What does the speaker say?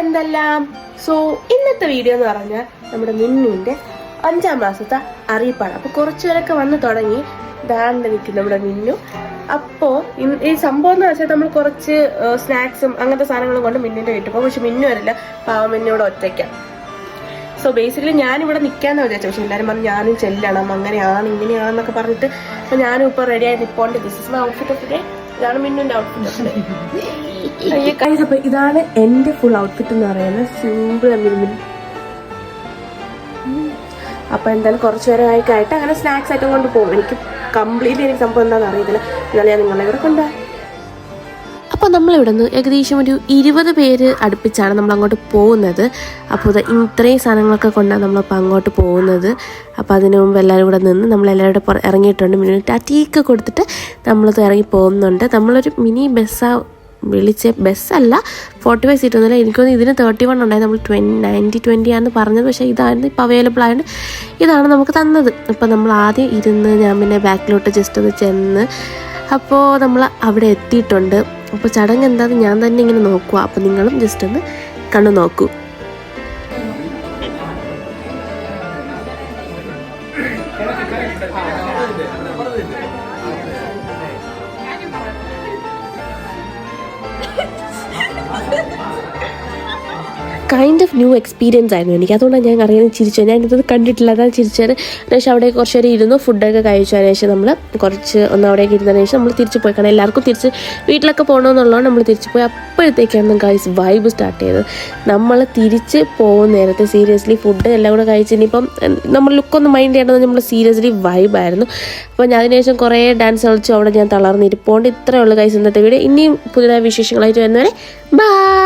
എന്തെല്ലാം. സോ ഇന്നത്തെ വീഡിയോ എന്ന് പറഞ്ഞാൽ നമ്മുടെ മിന്നുവിന്റെ 5ാം മാസത്തെ അറിയിപ്പാണ്. അപ്പോൾ കുറച്ചുപേരൊക്കെ വന്ന് തുടങ്ങി. ദാണ്ട് നിൽക്കും നമ്മുടെ മിന്നു. അപ്പോൾ ഈ സംഭവം എന്ന് വെച്ചാൽ നമ്മൾ കുറച്ച് സ്നാക്സും അങ്ങനത്തെ സാധനങ്ങളും കൊണ്ട് മിന്നിന്റെ വീട്ടിൽ പോകും. പക്ഷെ മിന്നു വരില്ല, പാവം മിന്നോട് ഒറ്റയ്ക്കാം. സോ ബേസിക്കലി ഞാനിവിടെ നിൽക്കാന്ന് വിചാരിച്ചു. പക്ഷെ എല്ലാവരും പറഞ്ഞു ഞാനും ചെല്ലണം, അങ്ങനെയാണ് ഇങ്ങനെയാണെന്നൊക്കെ പറഞ്ഞിട്ട് ഞാനും ഇപ്പോൾ റെഡിയായി നിൽപ്പോണ്ട്. This is my outfit of day. ഇതാണ് മിന്നുന്റെ ഔട്ട്ഫിറ്റ്. അപ്പൊ ഇതാണ് എന്റെ ഫുൾ ഔട്ട്ഫിറ്റ് എന്ന് പറയുന്നത്. Simple minimum. അപ്പൊ എന്തായാലും കുറച്ചു നേരമായിട്ട് അങ്ങനെ സ്നാക്സ് ആയിട്ടും കൊണ്ട് പോകും. എനിക്ക് സംഭവം എന്താണെന്ന് അറിയത്തില്ല. എന്നാലും ഞാൻ നിങ്ങളെ ഇവിടെ കൊണ്ടുപോകാം. അപ്പോൾ നമ്മളിവിടെ നിന്ന് ഏകദേശം ഒരു 20 പേര് അടുപ്പിച്ചാണ് നമ്മൾ അങ്ങോട്ട് പോകുന്നത്. അപ്പോൾ ഇത്രയും സാധനങ്ങളൊക്കെ കൊണ്ടാണ് നമ്മളിപ്പോൾ അങ്ങോട്ട് പോകുന്നത്. അപ്പോൾ അതിനു മുമ്പ് എല്ലാവരും കൂടെ നിന്ന് നമ്മളെല്ലാവരുടെ ഇറങ്ങിയിട്ടുണ്ട്. മിനി ടാറ്റീക്ക് കൊടുത്തിട്ട് നമ്മളത് ഇറങ്ങി പോകുന്നുണ്ട്. നമ്മളൊരു മിനി വിളിച്ച ബസ്സല്ല, 45 സീറ്റ് ഒന്നുമില്ല. എനിക്കൊന്ന് ഇതിന് 31 ഉണ്ടായത്. നമ്മൾ 90-20 ആണെന്ന് പറഞ്ഞത്. പക്ഷേ ഇതായിരുന്നു ഇപ്പോൾ അവൈലബിൾ ആയതുകൊണ്ട് ഇതാണ് നമുക്ക് തന്നത്. അപ്പോൾ നമ്മൾ ആദ്യം ഇരുന്ന് ഞാൻ പിന്നെ ബാക്കിലോട്ട് ജസ്റ്റ് ഒന്ന് ചെന്ന് അപ്പോൾ നമ്മൾ അവിടെ എത്തിയിട്ടുണ്ട്. അപ്പോൾ ചടങ്ങ് എന്താണെന്ന് ഞാൻ തന്നെ ഇങ്ങനെ നോക്കുക. അപ്പോൾ നിങ്ങളും ജസ്റ്റ് ഒന്ന് കണ്ടു നോക്കൂ. കൈൻഡ് ഓഫ് ന്യൂ എക്സ്പീരിയൻസ് ആയിരുന്നു എനിക്ക്. അതുകൊണ്ടാണ് ഞാൻ അറിയാൻ ചിരിച്ചു. ഞാൻ ഇതൊന്നും കണ്ടിട്ടില്ല, അതാണ് ചിരിച്ചത്. അതിനുശേഷം അവിടെ കുറച്ച് നേരം ഇരുന്നു, ഫുഡൊക്കെ കഴിച്ചതിന് ശേഷം നമ്മൾ അവിടേക്ക് ഇരുന്നതിന് ശേഷം നമ്മൾ തിരിച്ചു പോയി. കാരണം എല്ലാവർക്കും തിരിച്ച് വീട്ടിലൊക്കെ പോകണമെന്നുള്ളതാണ് നമ്മൾ തിരിച്ചു പോയി. അപ്പോഴത്തേക്കാണ് ഗൈസ് വൈബ് സ്റ്റാർട്ട് ചെയ്തത്. നമ്മൾ തിരിച്ച് പോകുന്ന നേരത്തെ സീരിയസ്ലി ഫുഡ് എല്ലാം കൂടെ കഴിച്ച് ഇനിയിപ്പം നമ്മൾ ലുക്കൊന്നും മൈൻഡ് ചെയ്യേണ്ടത് നമ്മൾ സീരിയസ്ലി വൈബായിരുന്നു. അപ്പോൾ ഞാൻ അതിനുശേഷം കുറേ ഡാൻസ് കളിച്ചു. അവിടെ ഞാൻ തളർന്നിരിപ്പോണ്ട്. ഇത്രയേ ഉള്ളൂ ഗൈസ് ഇന്നത്തെ വീഡിയോ. ഇനിയും പുതിയതായ വിശേഷങ്ങളായിട്ട് വരുന്നവരെ ബൈ.